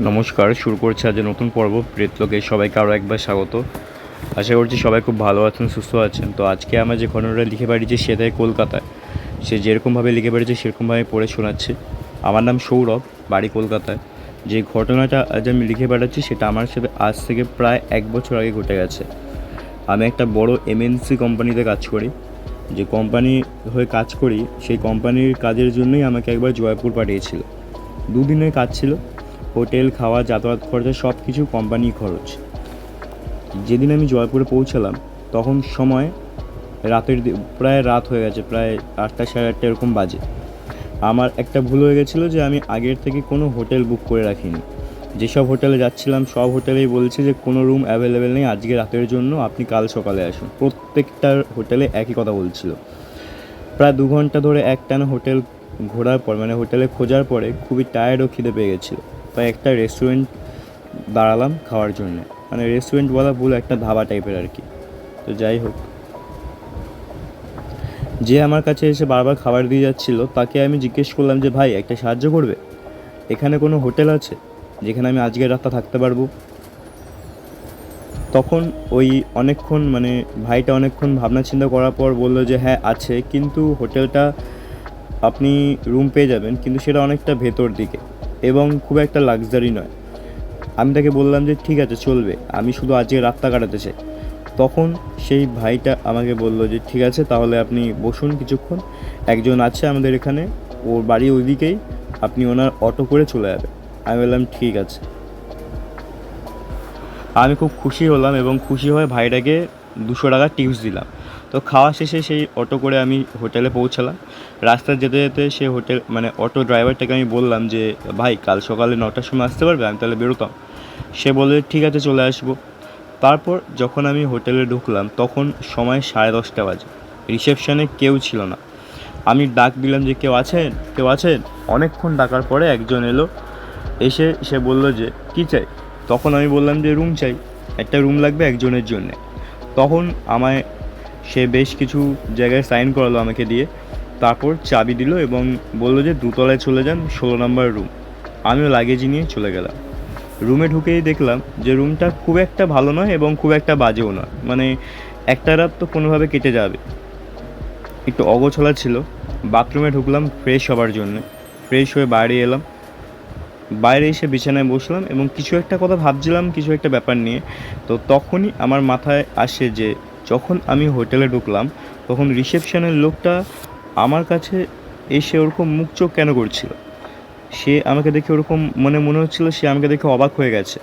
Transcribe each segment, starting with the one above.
নমস্কার, শুরু করছে আজ নতুন পর্ব প্রেতলোকে। সবাইকে আরও একবার স্বাগত। আশা করছি সবাই খুব ভালো আছেন, সুস্থ আছেন। তো আজকে আমরা যে ঘটনাটা লিখে পাঠিয়েছি সেটাই কলকাতায়। সে যেরকমভাবে লিখে পাঠিয়েছে সেরকমভাবে পড়ে শোনাচ্ছি। আমার নাম সৌরভ, বাড়ি কলকাতায়। যে ঘটনাটা আজ আমি লিখে পাঠাচ্ছি সেটা আমার সাথে আজ থেকে প্রায় 1 বছর আগে ঘটে গেছে। আমি একটা বড় এমএনসি কোম্পানিতে কাজ করি। যে কোম্পানি হয়ে কাজ করি সেই কোম্পানির কাজের জন্যই আমাকে একবার জয়পুর পাঠিয়েছিল। 2 দিনের কাজ ছিল। হোটেল, খাওয়া, যাতায়াত খরচা সব কিছু কোম্পানি খরচ। যেদিন আমি জয়পুরে পৌঁছালাম তখন সময় প্রায় রাত হয়ে গেছে, প্রায় 8টা সাড়ে 8টা এরকম বাজে। আমার একটা ভুল হয়ে গেছিলো যে আমি আগের থেকে কোনো হোটেল বুক করে রাখিনি। যেসব হোটেলে যাচ্ছিলাম সব হোটেলেই বলছে যে কোনো রুম অ্যাভেলেবেল নেই আজকে রাতের জন্য, আপনি কাল সকালে আসুন। প্রত্যেকটা হোটেলে একই কথা বলছিল। প্রায় 2 ঘন্টা ধরে একটানা হোটেল ঘোরার পর, মানে হোটেলে খোঁজার পরে খুবই টায়ার্ড ও খিদে পেয়ে গেছিলো। তাই একটা রেস্টুরেন্ট দাঁড়ালাম খাওয়ার জন্যে। মানে রেস্টুরেন্ট বলা ভুল, একটা ধাবা টাইপের আর কি। তো যাই হোক, যে আমার কাছে এসে বারবার খাবার দিয়ে যাচ্ছিলো তাকে আমি জিজ্ঞেস করলাম যে ভাই একটা সাহায্য করবে, এখানে কোনো হোটেল আছে যেখানে আমি আজকের রাতটা থাকতে পারবো? তখন ওই অনেকক্ষণ মানে ভাইটা অনেকক্ষণ ভাবনা চিন্তা করার পর বললো যে হ্যাঁ আছে, কিন্তু হোটেলটা আপনি রুম পেয়ে যাবেন, কিন্তু সেটা অনেকটা ভেতর দিকে এবং খুব একটা লাক্সারি নয়। আমি তাকে বললাম যে ঠিক আছে চলবে, আমি শুধু আজকে রাতটা কাটাতে চাই। তখন সেই ভাইটা আমাকে বলল যে ঠিক আছে তাহলে আপনি বসুন কিছুক্ষণ, একজন আছে আমাদের এখানে, ওর বাড়ি ওইদিকেই, আপনি ওনার অটো করে চলে যাবেন। আমি বললাম ঠিক আছে। আমি খুব খুশি হলাম এবং খুশি হয়ে ভাইটাকে 200 টাকা টিপস দিলাম। তো খাওয়া শেষে সেই অটো করে আমি হোটেলে পৌঁছালাম। রাস্তায় যেতে যেতে সে অটো ড্রাইভারটাকে আমি বললাম যে ভাই কাল সকালে 9টার সময় আসতে পারবে? আমি তাহলে বেরোতাম। সে বলল ঠিক আছে চলে আসবো। তারপর যখন আমি হোটেলে ঢুকলাম তখন সময় 10:30 বাজে। রিসেপশনে কেউ ছিল না। আমি ডাক দিলাম যে কেউ আছেন, কেউ আছেন। অনেকক্ষণ ডাকার পরে একজন এলো। এসে সে বলল যে কী চাই? তখন আমি বললাম যে রুম চাই, একটা রুম লাগবে একজনের জন্যে। তখন আমায় সে বেশ কিছু জায়গায় সাইন করালো আমাকে দিয়ে, তারপর চাবি দিল এবং বললো যে 2তলায় চলে যান, 16 নম্বর রুম। আমিও লাগেজ নিয়ে চলে গেলাম। রুমে ঢুকেই দেখলাম যে রুমটা খুব একটা ভালো নয় এবং খুব একটা বাজেও নয়, মানে একটা রাত তো কোনোভাবে কেটে যাবে। একটু অগোছালা ছিল। বাথরুমে ঢুকলাম ফ্রেশ হবার জন্যে। ফ্রেশ হয়ে বাইরে এলাম। বাইরে এসে বিছানায় বসলাম এবং কিছু একটা কথা ভাবছিলাম, কিছু একটা ব্যাপার নিয়ে। তো তখনই আমার মাথায় আসে যে যখন আমি হোটেলে ঢুকলাম তখন রিসেপশনের লোকটা আমার কাছে এসে ওরকম মুখ চোখ কেন করছিল? সে আমাকে দেখে ওরকম মনে হচ্ছিলো সে আমাকে দেখে অবাক হয়ে গেছে।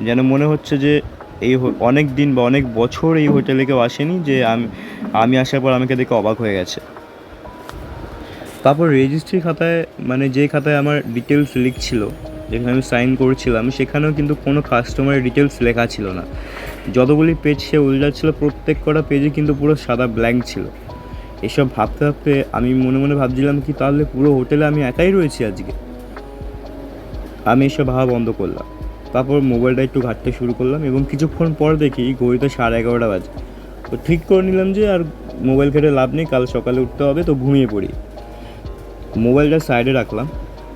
যেন মনে হচ্ছে যে অনেক দিন বা অনেক বছর এই হোটেলে কেউ আসেনি, যে আমি আসার পর আমাকে দেখে অবাক হয়ে গেছে। তারপর রেজিস্ট্রি খাতায়, মানে যে খাতায় আমার ডিটেলস লিখছিল, যেখানে আমি সাইন করেছিলাম, সেখানেও কিন্তু কোনো কাস্টমারের ডিটেলস লেখা ছিল না। যতগুলি পেজ সে উল্টাচ্ছিল প্রত্যেক কটা পেজে কিন্তু পুরো সাদা ব্ল্যাঙ্ক ছিল। এসব ভাবতে ভাবতে আমি মনে মনে ভাবছিলাম কি তাহলে পুরো হোটেলে আমি একাই রয়েছি আজকে। আমি এসব ভাবা বন্ধ করলাম। তারপর মোবাইলটা একটু ঘাঁটতে শুরু করলাম এবং কিছুক্ষণ পর দেখি ঘড়িতে 11:30 বাজে। তো ঠিক করে নিলাম যে আর মোবাইল ঘেটে লাভ নেই, কাল সকালে উঠতে হবে, তো ঘুমিয়ে পড়ি। মোবাইলটা সাইডে রাখলাম।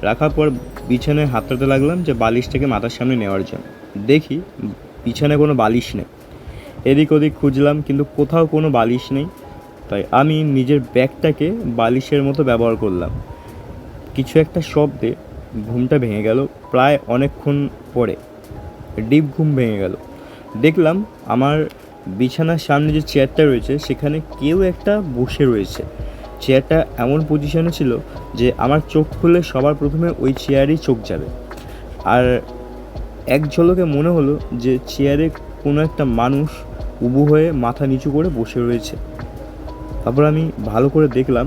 রাখার পর বিছানায় হাতড়াতে লাগলাম যে বালিশটাকে মাথার সামনে নেওয়ার জন্য। দেখি বিছানায় কোনো বালিশ নেই। এদিক ওদিক খুঁজলাম কিন্তু কোথাও কোনো বালিশ নেই। তাই আমি নিজের ব্যাগটাকে বালিশের মতো ব্যবহার করলাম। কিছু একটা শব্দে ঘুমটা ভেঙে গেল। প্রায় অনেকক্ষণ পরে ডিপ ঘুম ভেঙে গেল। দেখলাম আমার বিছানার সামনে যে চেয়ারটা রয়েছে সেখানে কেউ একটা বসে রয়েছে। চেয়ারটা এমন পজিশনে ছিল যে আমার চোখ খুললে সবার প্রথমে ওই চেয়ারেই চোখ যাবে। আর এক ঝলকে মনে হলো যে চেয়ারে কোনো একটা মানুষ উবু হয়ে মাথা নিচু করে বসে রয়েছে। তারপর আমি ভালো করে দেখলাম,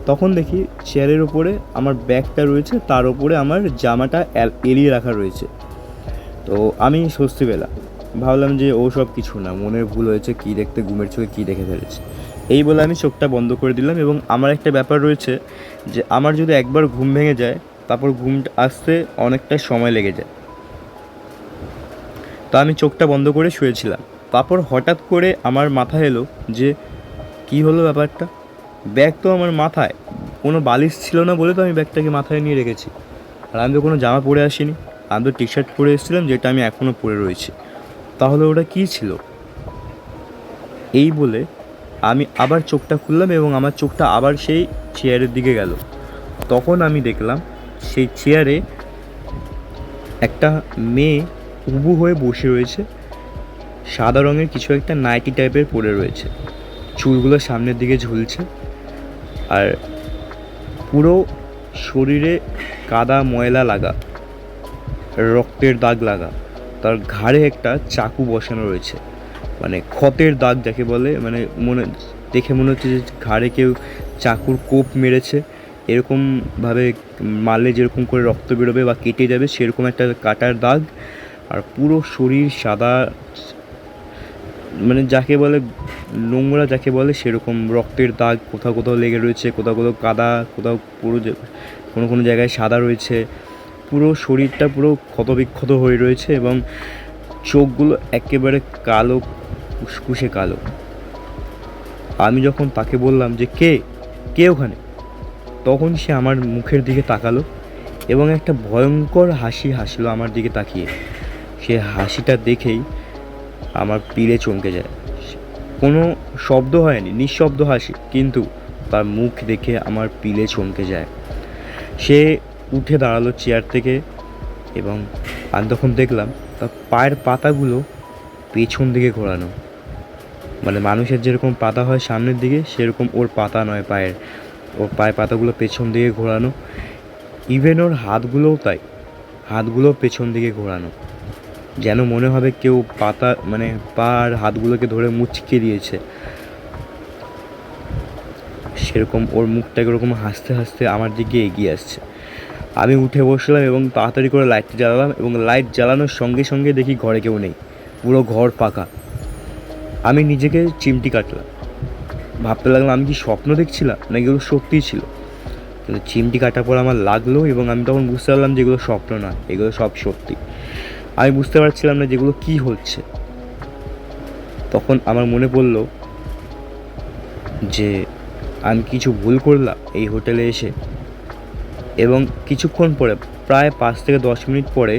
তখন দেখি চেয়ারের ওপরে আমার ব্যাগটা রয়েছে, তার ওপরে আমার জামাটা এলিয়ে রাখা রয়েছে। তো আমি স্বস্তি পেলাম। ভাবলাম যে ও সব কিছু না, মনের ভুল হয়েছে, কী দেখতে ঘুমের চোখে কী দেখে ফেলেছে। এই বলে আমি চোখটা বন্ধ করে দিলাম এবং আমার একটা ব্যাপার রয়েছে যে আমার যদি একবার ঘুম ভেঙে যায় তারপর ঘুমটা আসতে অনেকটা সময় লেগে যায়। তো আমি চোখটা বন্ধ করে শুয়েছিলাম। তারপর হঠাৎ করে আমার মাথায় এলো যে কী হলো ব্যাপারটা। ব্যাগ তো আমার মাথায়, কোনো বালিশ ছিল না বলে তো আমি ব্যাগটাকে মাথায় নিয়ে রেখেছি, আর আমি তো কোনো জামা পরে আসিনি। আমি তো টি শার্ট পরে এসেছিলাম, যেটা আমি এখনও পরে রয়েছি। তাহলে ওটা কী ছিল? এই বলে আমি আবার চোখটা খুললাম এবং আমার চোখটা আবার সেই চেয়ারের দিকে গেল। তখন আমি দেখলাম সেই চেয়ারে একটা মেয়ে উবু হয়ে বসে রয়েছে, সাদা রঙের কিছু একটা নাইটি টাইপের পরে রয়েছে, চুলগুলো সামনের দিকে ঝুলছে, আর পুরো শরীরে কাদা ময়লা লাগা, রক্তের দাগ লাগা, তার ঘাড়ে একটা চাকু বসানো রয়েছে, মানে ক্ষতের দাগ যাকে বলে, মানে দেখে মনে হচ্ছে যে ঘাড়ে কেউ চাকুর কোপ মেরেছে, এরকমভাবে মারলে যেরকম করে রক্ত বেরোবে বা কেটে যাবে সেরকম একটা কাটার দাগ, আর পুরো শরীর সাদা, মানে যাকে বলে নোংরা যাকে বলে সেরকম রক্তের দাগ কোথাও কোথাও লেগে রয়েছে, কোথাও কোথাও কাদা, কোথাও পুরো কোনো কোনো জায়গায় সাদা রয়েছে, পুরো শরীরটা পুরো ক্ষতবিক্ষত হয়ে রয়েছে এবং চোখগুলো একেবারে কালো, কুসকুসে কালো। আমি যখন তাকে বললাম যে কে কে ওখানে, তখন সে আমার মুখের দিকে তাকালো এবং একটা ভয়ঙ্কর হাসি হাসলো আমার দিকে তাকিয়ে। সে হাসিটা দেখেই আমার পিলে চমকে যায়। কোনো শব্দ হয়নি, নিঃশব্দ হাসি, কিন্তু তার মুখ দেখে আমার পিলে চমকে যায়। সে উঠে দাঁড়ালো চেয়ার থেকে এবং আমি তখন দেখলাম তার পায়ের পাতাগুলো পেছন দিকে ঘোরানো, মানে মানুষের যেরকম পাতা হয় সামনের দিকে সেরকম ওর পাতা নয়, ওর পায়ের পাতাগুলো পেছন দিকে ঘোরানো। ইভেন ওর হাতগুলোও তাই, হাতগুলো পেছন দিকে ঘোরানো, যেন মনে হবে কেউ পাতা মানে পা আর হাতগুলোকে ধরে মুচকে দিয়েছে সেরকম। ওর মুখটাকে ওরকম হাসতে হাসতে আমার দিকে এগিয়ে আসছে। আমি উঠে বসলাম এবং তাড়াতাড়ি করে লাইটটা জ্বালালাম এবং লাইট জ্বালানোর সঙ্গে সঙ্গে দেখি ঘরে কেউ নেই, পুরো ঘর ফাঁকা। আমি নিজেকে চিমটি কাটলাম, ভাবতে লাগলাম আমি কি স্বপ্ন দেখছিলাম না এগুলো সত্যিই ছিল। কিন্তু চিমটি কাটার পর আমার লাগলো এবং আমি তখন বুঝতে পারলাম যে এগুলো স্বপ্ন না, এগুলো সব সত্যি। আমি বুঝতে পারছিলাম না যেগুলো কী হচ্ছে। তখন আমার মনে পড়লো যে আমি কিছু ভুল করলাম এই হোটেলে এসে। এবং কিছুক্ষণ পরে, প্রায় 5 থেকে 10 মিনিট পরে,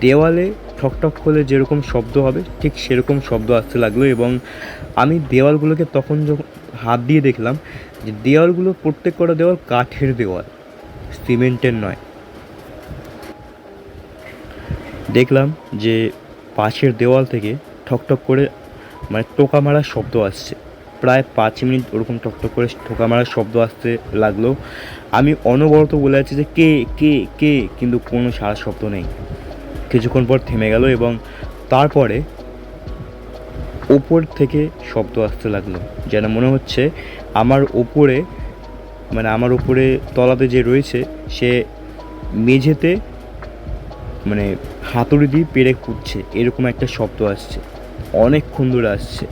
দেওয়ালে ঠকঠক করলে যেরকম শব্দ হবে ঠিক সেরকম শব্দ আসতে লাগলো এবং আমি দেওয়ালগুলোকে তখন যখন হাত দিয়ে দেখলাম যে দেওয়ালগুলো প্রত্যেক কটা দেওয়াল কাঠের দেওয়াল, সিমেন্টের নয়। দেখলাম যে পাশের দেওয়াল থেকে ঠকঠক করে মানে টোকা মারার শব্দ আসছে। প্রায় 5 মিনিট ওরকম টকটক করে ঠোকা মারার শব্দ আসতে লাগলো। আমি অনবরত বলে আছি যে কে কে কে, কিন্তু কোনো সারা শব্দ নেই। কিছুক্ষণ পর থেমে গেল এবং তারপরে ওপর থেকে শব্দ আসতে লাগলো, যেন মনে হচ্ছে আমার ওপরে, মানে আমার ওপরে তলাতে যে রয়েছে সে মেঝেতে মানে হাতুড়ি দিয়ে পেরে খুঁজছে, এরকম একটা শব্দ আসছে, অনেকক্ষণ ধরে আসছে।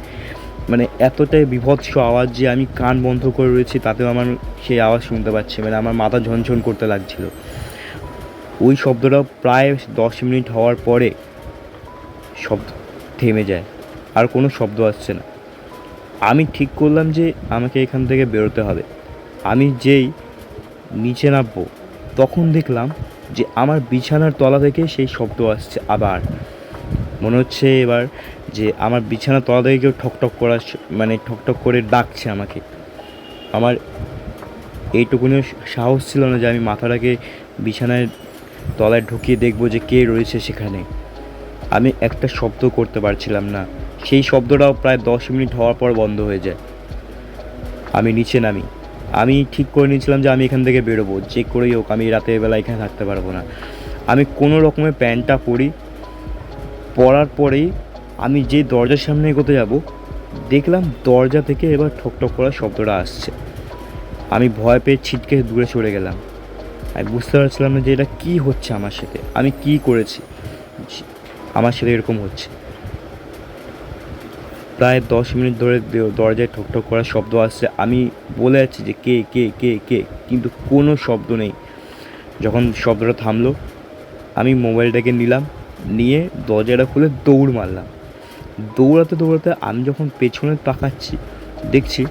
মানে এতটাই বীভৎস আওয়াজ যে আমি কান বন্ধ করে রয়েছি তাতেও আমার সেই আওয়াজ শুনতে পাচ্ছি, মানে আমার মাথা ঝনঝন করতে লাগছিল। ওই শব্দটা প্রায় 10 মিনিট হওয়ার পরে শব্দ থেমে যায়, আর কোনো শব্দ আসছে না। আমি ঠিক করলাম যে আমাকে এখান থেকে বেরোতে হবে। আমি যেই নিচে নামবো তখন দেখলাম যে আমার বিছানার তলা থেকে সেই শব্দ আসছে আবার। মনে হচ্ছে এবার যে আমার বিছানার তলা থেকে কেউ ঠকঠক করার মানে ঠকঠক করে ডাকছে আমাকে। আমার এইটুকুনিও সাহস ছিল না যে আমি মাথাটাকে বিছানায় তলায় ঢুকিয়ে দেখবো যে কে রয়েছে সেখানে। আমি একটা শব্দ করতে পারছিলাম না। সেই শব্দটাও প্রায় 10 মিনিট হওয়ার পর বন্ধ হয়ে যায়। আমি নিচে নামি। আমি ঠিক করে নিয়েছিলাম যে আমি এখান থেকে বেরোবো, যে করেই হোক আমি রাতের বেলা এখানে থাকতে পারবো না। আমি কোনো রকমের প্যান্টটা পরার পরেই আমি যে দরজার সামনে এগোতে যাব, দেখলাম দরজা থেকে এবার ঠকঠক করার শব্দটা আসছে। আমি ভয় পেয়ে ছিটকে দূরে সরে গেলাম। আমি বুঝতে পারছিলাম না যে এটা কী হচ্ছে আমার সাথে, আমি কী করেছি আমার সাথে এরকম হচ্ছে। প্রায় 10 মিনিট ধরে দরজায় ঠকঠক করার শব্দ আসছে। আমি বলে যাচ্ছি যে কে কে কে কে, কিন্তু কোনো শব্দ নেই। যখন শব্দটা থামলো আমি মোবাইলটাকে নিলাম, নিয়ে দরজাটা খুলে দৌড় মারলাম। দৌড়াতে দৌড়াতে আমি যখন পেছনে তাকাচ্ছি দেখছি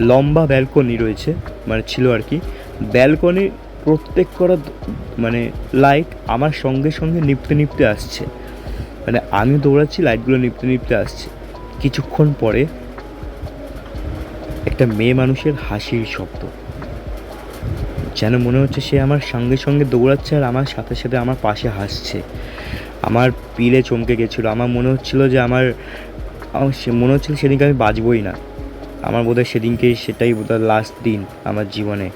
লম্বা ব্যালকনি রয়েছে, মানে ছিল আর কি। ব্যালকনির প্রত্যেক করা মানে লাইট আমার সঙ্গে সঙ্গে নিভতে নিভতে আসছে, মানে আমি দৌড়াচ্ছি, লাইটগুলো নিভতে নিভতে আসছে। কিছুক্ষণ পরে একটা মেয়ে মানুষের হাসির শব্দ, যেন মনে হচ্ছে সে আমার সঙ্গে সঙ্গে দৌড়াচ্ছে আর আমার সাথে সাথে আমার পাশে হাসছে। আমার পিলে চমকে গেছিলো। আমার মনে হচ্ছিলো যে মনে হচ্ছিল সেদিনকে আমি বাঁচবই না। আমার বোধহয় সেদিনকেই সেটাই বোধহয় লাস্ট দিন আমার জীবনে।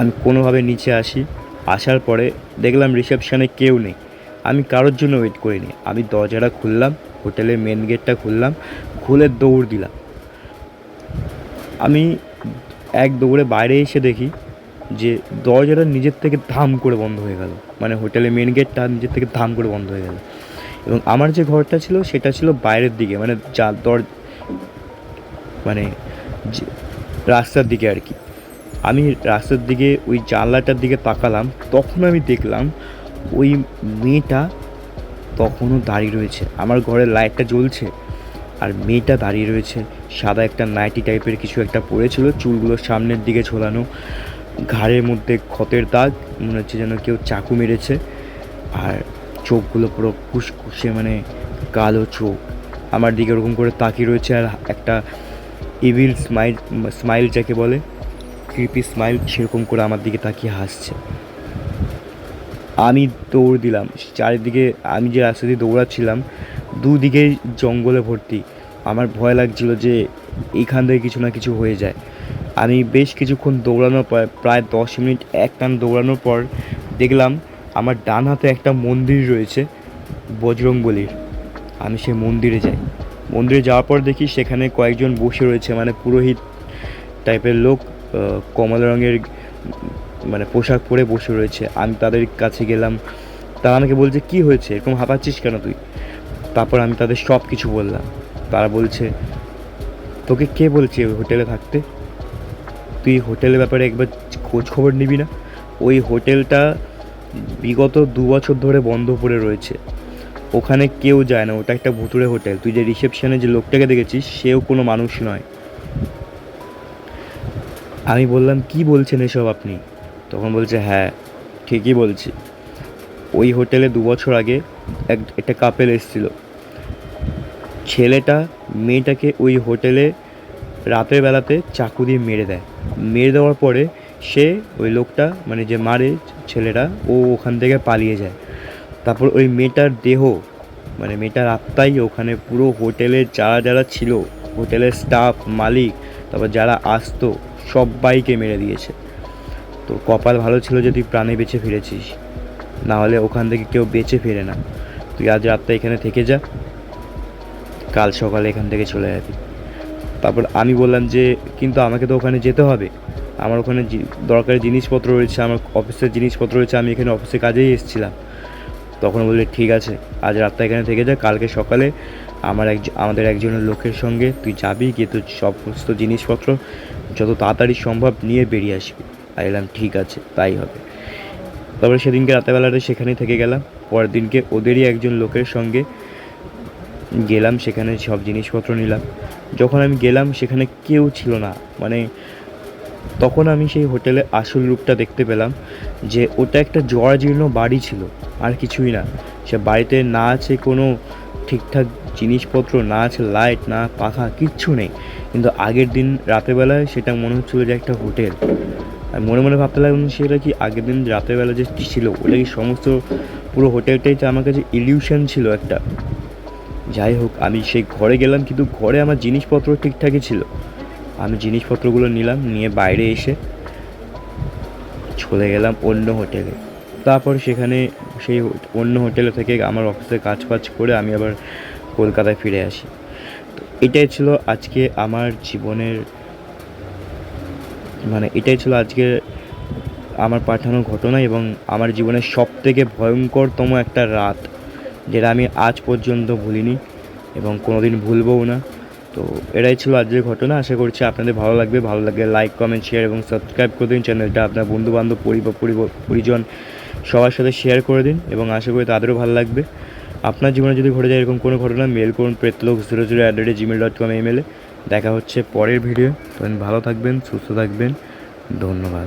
আমি কোনোভাবে নিচে আসি, আসার পরে দেখলাম রিসেপশানে কেউ নেই। আমি কারোর জন্য ওয়েট করিনি, আমি দরজাটা খুললাম, হোটেলের মেন গেটটা খুললাম, খুলে দৌড় দিলাম। আমি এক দৌড়ে বাইরে এসে দেখি যে দরজাটা নিজের থেকে ধাম করে বন্ধ হয়ে গেল, মানে হোটেলের মেন গেটটা নিজের থেকে ধাম করে বন্ধ হয়ে গেল। এবং আমার যে ঘরটা ছিল সেটা ছিল বাইরের দিকে, মানে মানে রাস্তার দিকে আর কি। আমি রাস্তার দিকে ওই জানলাটার দিকে তাকালাম, তখন আমি দেখলাম ওই মেয়েটা তখনও দাঁড়িয়ে রয়েছে। আমার ঘরের লাইটটা জ্বলছে আর মেয়েটা দাঁড়িয়ে রয়েছে। সাদা একটা নাইটি টাইপের কিছু একটা পরেছিল, চুলগুলো সামনের দিকে ঝোলানো, ঘাড়ের মধ্যে ক্ষতের দাগ, মনে হচ্ছে যেন কেউ চাকু মেরেছে। আর চোখগুলো পুরো কুসকুসে, মানে কালো চোখ, আমার দিকে ওরকম করে তাকিয়ে রয়েছে। আর একটা ইভিল স্মাইল যাকে বলে, ক্রিপি স্মাইল, সেরকম করে আমার দিকে তাকিয়ে হাসছে। আমি দৌড় দিলাম চারিদিকে। আমি যে রাস্তা দিয়ে দৌড়াচ্ছিলাম দুদিকেই জঙ্গলে ভর্তি। আমার ভয় লাগছিল যে এইখান থেকে কিছু না কিছু হয়ে যায়। আমি বেশ কিছুক্ষণ দৌড়ানোর পর, প্রায় 10 মিনিট এক টান দৌড়ানোর পর দেখলাম আমার ডান হাতে একটা মন্দির রয়েছে বজরংবলীর। আমি সেই মন্দিরে যাই। মন্দিরে যাওয়ার পর দেখি সেখানে কয়েকজন বসে রয়েছে, মানে পুরোহিত টাইপের লোক, কমলা রঙের মানে পোশাক পরে বসে রয়েছে। আমি তাদের কাছে গেলাম, তারা আমাকে বলছে কী হয়েছে, এরকম হাঁপাচ্ছিস কেন তুই? তারপর আমি তাদের সব কিছু বললাম। তারা বলছে তোকে কে বলছে ওই হোটেলে থাকতে? তুই হোটেলের ব্যাপারে একবার খোঁজ খবর নিবি না? ওই হোটেলটা বিগত 2 বছর ধরে বন্ধ পড়ে রয়েছে, ওখানে কেউ যায় না, ওটা একটা ভুতুড়ে হোটেল। তুই যে রিসেপশনে যে লোকটাকে দেখেছিস সেও কোনো মানুষ নয়। আমি বললাম কি বলছেন এসব আপনি? তখন বলছে হ্যাঁ ঠিকই বলছি, ওই হোটেলে 2 বছর আগে একটা কাপেল এসেছিলো। ছেলেটা মেয়েটাকে ওই হোটেলে রাতের বেলাতে চাকু দিয়ে মেরে দেয়। মেরে দেওয়ার পরে সে, ওই লোকটা মানে যে মারে ছেলেটা, ও ওখান থেকে পালিয়ে যায়। তারপর ওই মেয়েটার দেহ, মানে মেয়েটার আত্মাই ওখানে পুরো হোটেলের যারা যারা ছিল, হোটেলের স্টাফ, মালিক, তারপর যারা আসতো সবাইকে মেরে দিয়েছে। তো কপাল ভালো ছিল যে তুই প্রাণে বেঁচে ফিরেছিস, না হলে ওখান থেকে কেউ বেঁচে ফেরে না। তুই আজ রাতটা এখানে থেকে যা, কাল সকালে এখান থেকে চলে যাবি। তারপর আমি বললাম যে কিন্তু আমাকে তো ওখানে যেতে হবে, আমার ওখানে দরকারি জিনিসপত্র রয়েছে, আমার অফিসের জিনিসপত্র রয়েছে, আমি এখানে অফিসে কাজেই এসেছিলাম। তখন বললে ঠিক আছে, আজ রাতটা এখানে থেকে যা, কালকে সকালে আমাদের একজনের লোকের সঙ্গে তুই যাবি, গিয়ে তোর সমস্ত জিনিসপত্র যত তাড়াতাড়ি সম্ভব নিয়ে বেরিয়ে আসবি। আমি বললাম ঠিক আছে তাই হবে। তারপরে সেদিনকে রাতেরবেলাটা সেখানেই থেকে গেলাম। পরের দিনকে ওদেরই একজন লোকের সঙ্গে গেলাম, সেখানে সব জিনিসপত্র নিলাম। যখন আমি গেলাম সেখানে কেউ ছিল না, মানে তখন আমি সেই হোটেলে আসল রূপটা দেখতে পেলাম যে ওটা একটা জরাজীর্ণ বাড়ি ছিল, আর কিছুই না। সে বাড়িতে না আছে কোনো ঠিকঠাক জিনিসপত্র, না আছে লাইট, না পাখা, কিচ্ছু নেই। কিন্তু আগের দিন রাতেরবেলায় সেটা মনে হচ্ছিলো যে একটা হোটেল। আর মনে মনে ভাবতে লাগলাম সেটা কি আগের দিন রাতেরবেলা যে ছিল ওটা কি সমস্ত পুরো হোটেলটাই তো আমার কাছে ইলিউশন ছিল একটা। যাই হোক, আমি সেই ঘরে গেলাম, কিন্তু ঘরে আমার জিনিসপত্র ঠিকঠাকই ছিল। আমি জিনিসপত্রগুলো নিলাম, নিয়ে বাইরে এসে চলে গেলাম অন্য হোটেলে। তারপর সেখানে সেই অন্য হোটেলে থেকে আমার অফিসে কাজ করে আমি আবার কলকাতায় ফিরে আসি। তো এটাই ছিল আজকে আমার জীবনের, মানে এটাই ছিল আজকে আমার পাঠানো ঘটনা এবং আমার জীবনের সবথেকে ভয়ঙ্করতম একটা রাত, যেটা আমি আজ পর্যন্ত ভুলিনি এবং কোনো দিন ভুলবও না। তো এটাই ছিল আজকের ঘটনা। আশা করছি আপনাদের ভালো লাগবে। ভালো লাগলে লাইক, কমেন্ট, শেয়ার এবং সাবস্ক্রাইব করে দিন চ্যানেলটা। আপনার বন্ধুবান্ধব, পরিজন সবার সাথে শেয়ার করে দিন এবং আশা করি তাদেরও ভালো লাগবে। আপনার জীবনে যদি ঘটে যায় এরকম কোনো ঘটনা, মেল করুন pretlok00@gmail.com ইমেলে। দেখা হচ্ছে পরের ভিডিও। তখন ভালো থাকবেন, সুস্থ থাকবেন। ধন্যবাদ।